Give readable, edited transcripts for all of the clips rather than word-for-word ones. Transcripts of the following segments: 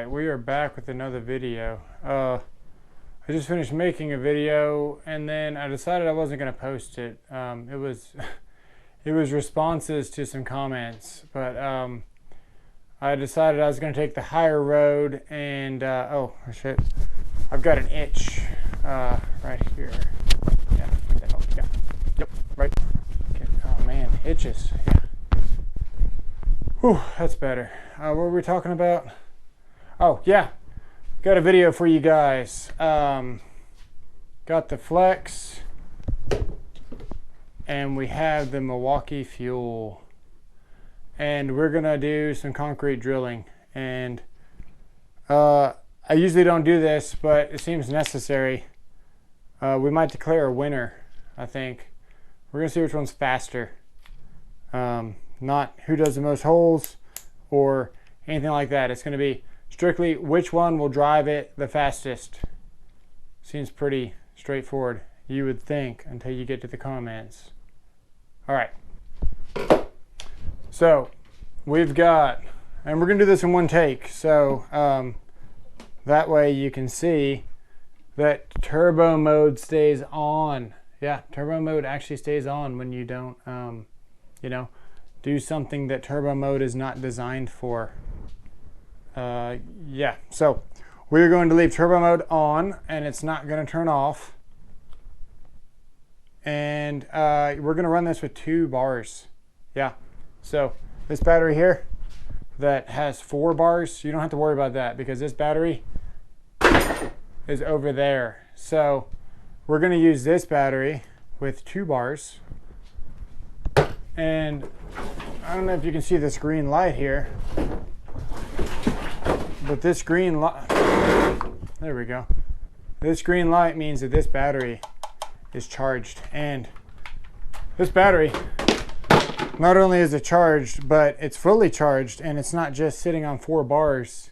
Alright, we are back with another video. I just finished making a video and then I decided I wasn't going to post it. It was responses to some comments, but I decided I was going to take the higher road and oh shit, I've got an itch right here. Yeah, what the hell? Yeah, yep, right. Okay. Oh man, itches. Yeah. Whew, that's better. What were we talking about? Oh yeah, got a video for you guys. Got the Flex, and we have the Milwaukee fuel, and we're gonna do some concrete drilling. And I usually don't do this, but it seems necessary. We might declare a winner. I think we're gonna see which one's faster. Not who does the most holes or anything like that. It's gonna be strictly which one will drive it the fastest. Seems pretty straightforward, you would think, until you get to the comments. All right. So we've got, and we're gonna do this in one take. So that way you can see that turbo mode stays on. Yeah, turbo mode actually stays on when you don't, do something that turbo mode is not designed for. Yeah, so we're going to leave turbo mode on and it's not going to turn off. And we're going to run this with 2 bars. Yeah, so this battery here that has 4 bars, you don't have to worry about that because this battery is over there. So we're going to use this battery with 2 bars. And I don't know if you can see this green light here, but this green light, there we go. This green light means that this battery is charged, and this battery, not only is it charged, but it's fully charged, and it's not just sitting on 4 bars.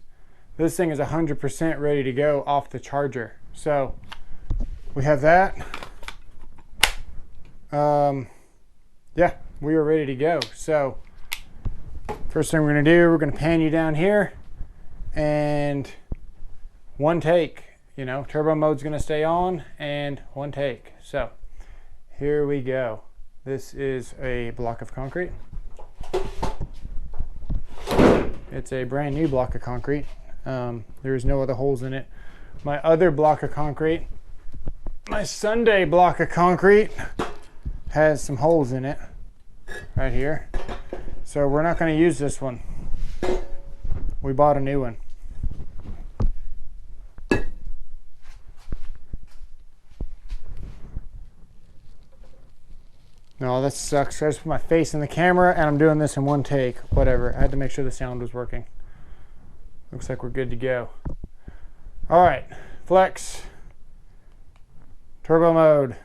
This thing is 100% ready to go off the charger. So we have that. Yeah, we are ready to go. So first thing we're going to do, we're going to pan you down here, and one take. You know, turbo mode's going to stay on, and one take. So here we go. This is a block of concrete. It's a brand new block of concrete. There's no other holes in it. My other block of concrete, my Sunday block of concrete, has some holes in it right here. So we're not going to use this one. We bought a new one. No, that sucks. I just put my face in the camera and I'm doing this in one take. Whatever. I had to make sure the sound was working. Looks like we're good to go. All right, Flex, turbo mode,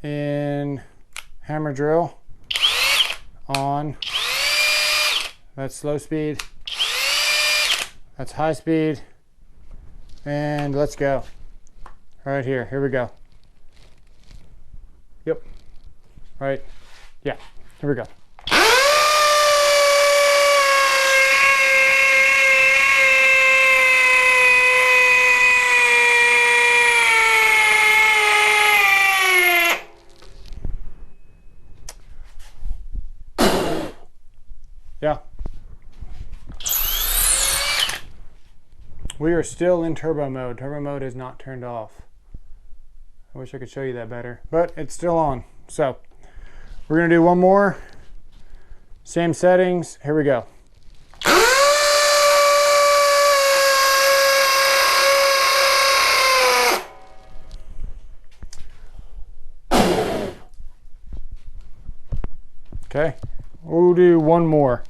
in hammer drill, on. That's slow speed. That's high speed. And let's go. Right here. Here we go. Yep. Right. Yeah. Here we go. Yeah. We are still in turbo mode. Turbo mode is not turned off. I wish I could show you that better, but it's still on. So we're going to do one more. Same settings. Here we go. Okay, we'll do one more.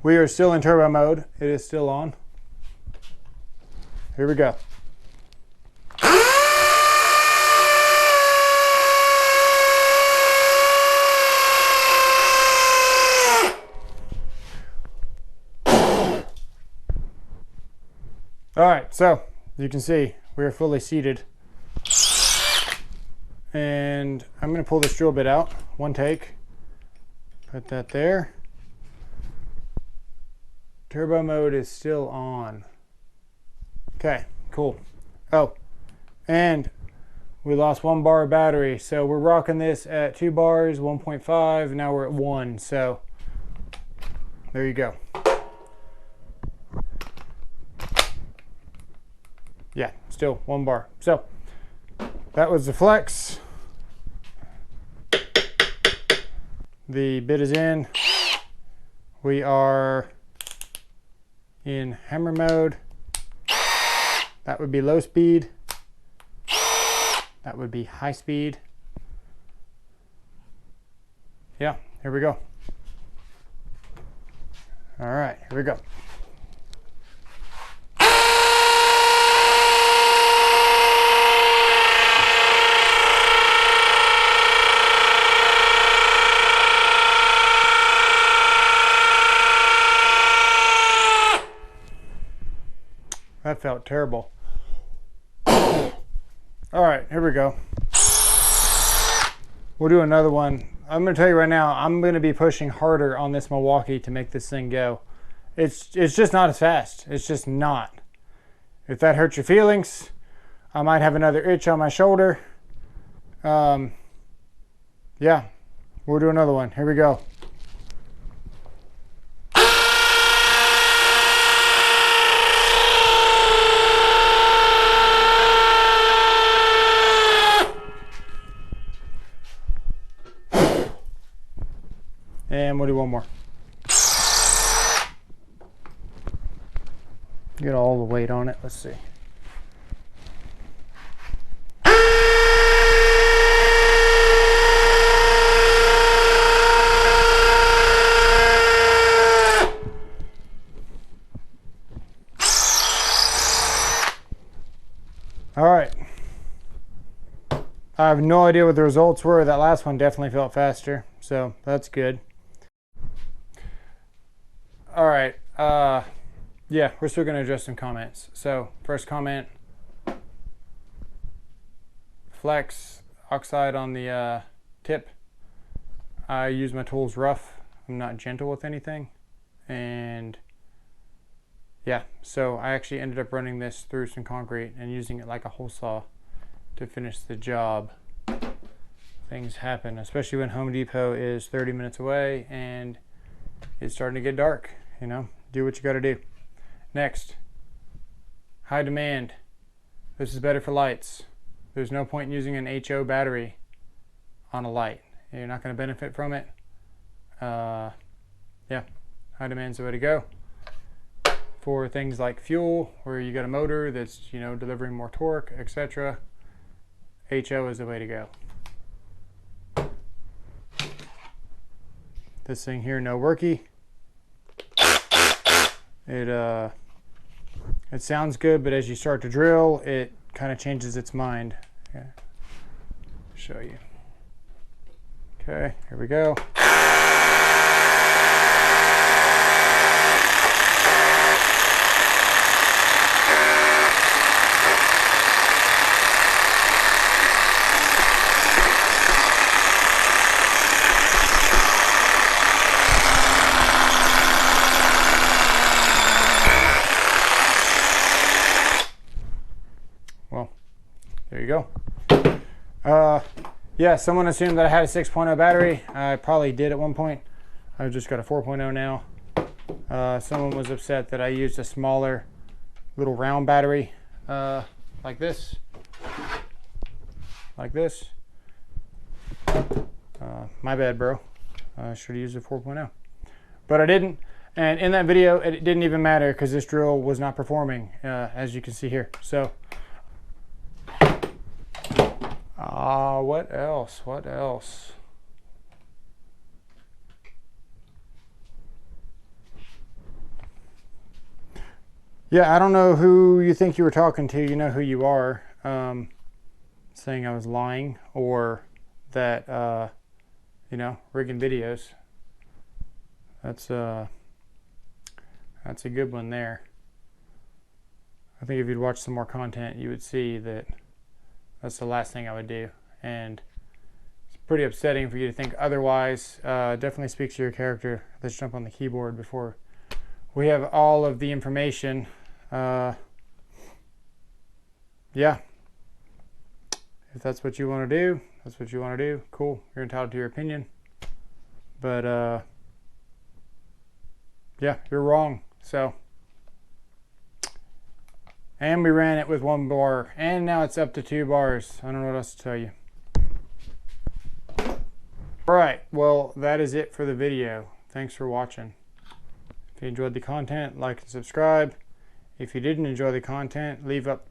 We are still in turbo mode. It is still on. Here we go. All right, so you can see we are fully seated. And I'm going to pull this drill bit out, one take. Put that there. Turbo mode is still on. Okay, cool. Oh, and we lost 1 bar of battery. So we're rocking this at 2 bars, 1.5. Now we're at 1. So there you go. Yeah, still 1 bar. So that was the flex. The bit is in. We are in hammer mode. That would be low speed. That would be high speed. Yeah, here we go. All right, here we go. That felt terrible. All right, here we go. We'll do another one. I'm going to tell you right now, I'm going to be pushing harder on this Milwaukee to make this thing go. It's just not as fast. It's just not. If that hurts your feelings, I might have another itch on my shoulder. Yeah, we'll do another one. Here we go. And we'll do one more. Get all the weight on it. Let's see. All right. I have no idea what the results were. That last one definitely felt faster, so that's good. All right, yeah, we're still gonna address some comments. So first comment, flex, oxide on the tip. I use my tools rough. I'm not gentle with anything. And yeah, so I actually ended up running this through some concrete and using it like a hole saw to finish the job. Things happen, especially when Home Depot is 30 minutes away and it's starting to get dark. You know, do what you got to do. Next, high demand. This is better for lights. There's no point in using an HO battery on a light. You're not going to benefit from it. Yeah, high demand's the way to go. For things like fuel, where you got a motor that's, you know, delivering more torque, etc., HO is the way to go. This thing here, no worky. It sounds good, but as you start to drill, it kind of changes its mind. Yeah. Show you. Okay, here we go. There you go. Yeah, someone assumed that I had a 6.0 battery. I probably did at one point. I've just got a 4.0 now. Someone was upset that I used a smaller little round battery like this. Like this. My bad, bro. I should have used a 4.0. But I didn't. And in that video, it didn't even matter because this drill was not performing, as you can see here. So, what else? What else? Yeah, I don't know who you think you were talking to. You know who you are. Saying I was lying or that, you know, rigging videos. That's a good one there. I think if you'd watch some more content, you would see that that's the last thing I would do. And it's pretty upsetting for you to think otherwise. Definitely speaks to your character. Let's jump on the keyboard before we have all of the information. Yeah, if that's what you want to do, that's what you want to do. Cool, you're entitled to your opinion. But yeah, you're wrong. So, and we ran it with 1 bar, and now it's up to 2 bars. I don't know what else to tell you. Alright, well, that is it for the video. Thanks for watching. If you enjoyed the content, like and subscribe. If you didn't enjoy the content, leave up